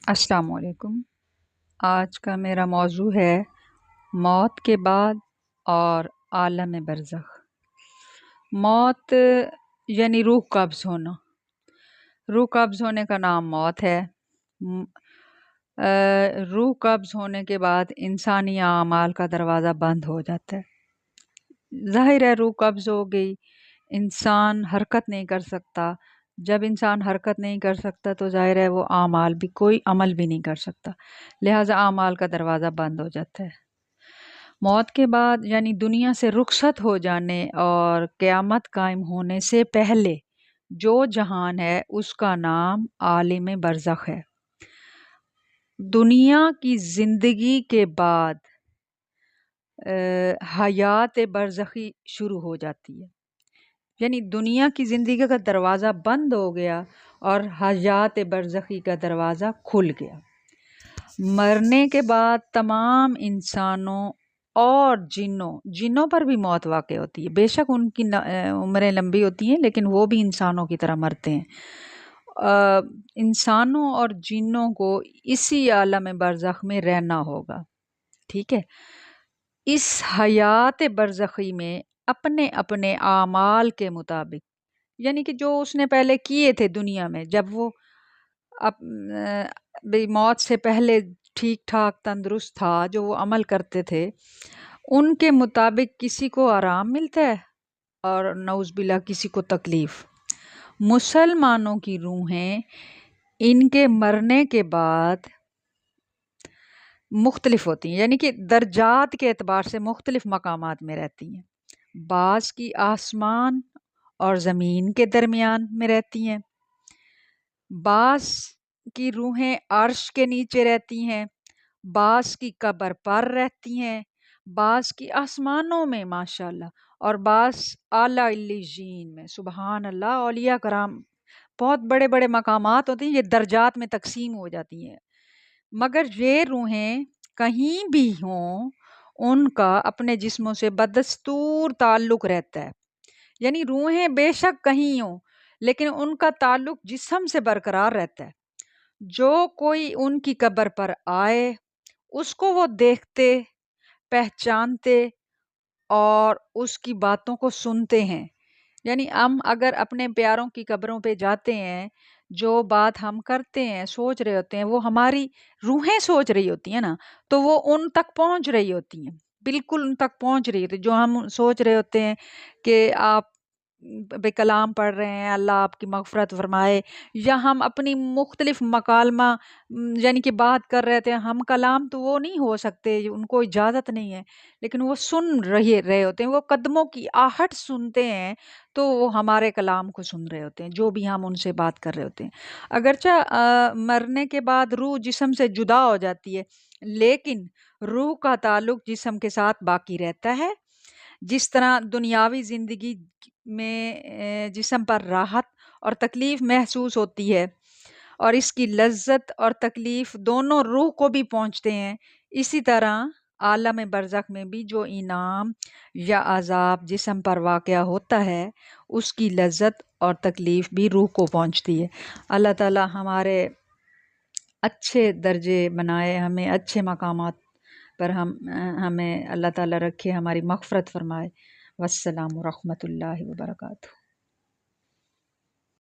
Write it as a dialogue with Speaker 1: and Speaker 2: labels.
Speaker 1: السلام علیکم۔ آج کا میرا موضوع ہے موت کے بعد اور عالم برزخ۔ موت یعنی روح قبض ہونا۔ روح قبض ہونے کا نام موت ہے۔ روح قبض ہونے کے بعد انسانی اعمال کا دروازہ بند ہو جاتا ہے۔ ظاہر ہے روح قبض ہو گئی، انسان حرکت نہیں کر سکتا۔ جب انسان حرکت نہیں کر سکتا تو ظاہر ہے وہ اعمال بھی کوئی عمل بھی نہیں کر سکتا، لہٰذا اعمال کا دروازہ بند ہو جاتا ہے۔ موت کے بعد یعنی دنیا سے رخصت ہو جانے اور قیامت قائم ہونے سے پہلے جو جہان ہے اس کا نام عالم برزخ ہے۔ دنیا کی زندگی کے بعد حیات برزخی شروع ہو جاتی ہے، یعنی دنیا کی زندگی کا دروازہ بند ہو گیا اور حیات برزخی کا دروازہ کھل گیا۔ مرنے کے بعد تمام انسانوں اور جنوں پر بھی موت واقع ہوتی ہے۔ بے شک ان کی عمریں لمبی ہوتی ہیں لیکن وہ بھی انسانوں کی طرح مرتے ہیں۔ انسانوں اور جنوں کو اسی عالم برزخ میں رہنا ہوگا، ٹھیک ہے۔ اس حیات برزخی میں اپنے اپنے اعمال کے مطابق، یعنی کہ جو اس نے پہلے کیے تھے دنیا میں، جب وہ موت سے پہلے ٹھیک ٹھاک تندرست تھا، جو وہ عمل کرتے تھے ان کے مطابق کسی کو آرام ملتا ہے اور نعوذ باللہ کسی کو تکلیف۔ مسلمانوں کی روحیں ان کے مرنے کے بعد مختلف ہوتی ہیں، یعنی کہ درجات کے اعتبار سے مختلف مقامات میں رہتی ہیں۔ بعض کی آسمان اور زمین کے درمیان میں رہتی ہیں، بعض کی روحیں عرش کے نیچے رہتی ہیں، بعض کی قبر پر رہتی ہیں، بعض کی آسمانوں میں ماشاءاللہ، اور بعض اعلیٰ علیین میں۔ سبحان اللہ، اولیاء کرام بہت بڑے بڑے مقامات ہوتے ہیں، یہ درجات میں تقسیم ہو جاتی ہیں۔ مگر یہ روحیں کہیں بھی ہوں ان کا اپنے جسموں سے بدستور تعلق رہتا ہے، یعنی روحیں بے شک کہیں ہوں لیکن ان کا تعلق جسم سے برقرار رہتا ہے۔ جو کوئی ان کی قبر پر آئے اس کو وہ دیکھتے، پہچانتے اور اس کی باتوں کو سنتے ہیں۔ یعنی ہم اگر اپنے پیاروں کی قبروں پہ جاتے ہیں، جو بات ہم کرتے ہیں، سوچ رہے ہوتے ہیں، وہ ہماری روحیں سوچ رہی ہوتی ہیں نا، تو وہ ان تک پہنچ رہی ہوتی ہیں، بالکل ان تک پہنچ رہی ہوتی ہے۔ جو ہم سوچ رہے ہوتے ہیں کہ آپ بے کلام پڑھ رہے ہیں، اللہ آپ کی مغفرت فرمائے، یا ہم اپنی مختلف مکالمہ یعنی کہ بات کر رہے تھے، ہم کلام تو وہ نہیں ہو سکتے، ان کو اجازت نہیں ہے، لیکن وہ سن رہے ہوتے ہیں، وہ قدموں کی آہٹ سنتے ہیں تو وہ ہمارے کلام کو سن رہے ہوتے ہیں، جو بھی ہم ان سے بات کر رہے ہوتے ہیں۔ اگرچہ مرنے کے بعد روح جسم سے جدا ہو جاتی ہے لیکن روح کا تعلق جسم کے ساتھ باقی رہتا ہے۔ جس طرح دنیاوی زندگی میں جسم پر راحت اور تکلیف محسوس ہوتی ہے اور اس کی لذت اور تکلیف دونوں روح کو بھی پہنچتے ہیں، اسی طرح عالم برزخ میں بھی جو انعام یا عذاب جسم پر واقع ہوتا ہے اس کی لذت اور تکلیف بھی روح کو پہنچتی ہے۔ اللہ تعالی ہمارے اچھے درجے بنائے، ہمیں اچھے مقامات پر ہمیں اللہ تعالی رکھے، ہماری مغفرت فرمائے۔ والسلام ورحمۃ اللہ وبرکاتہ۔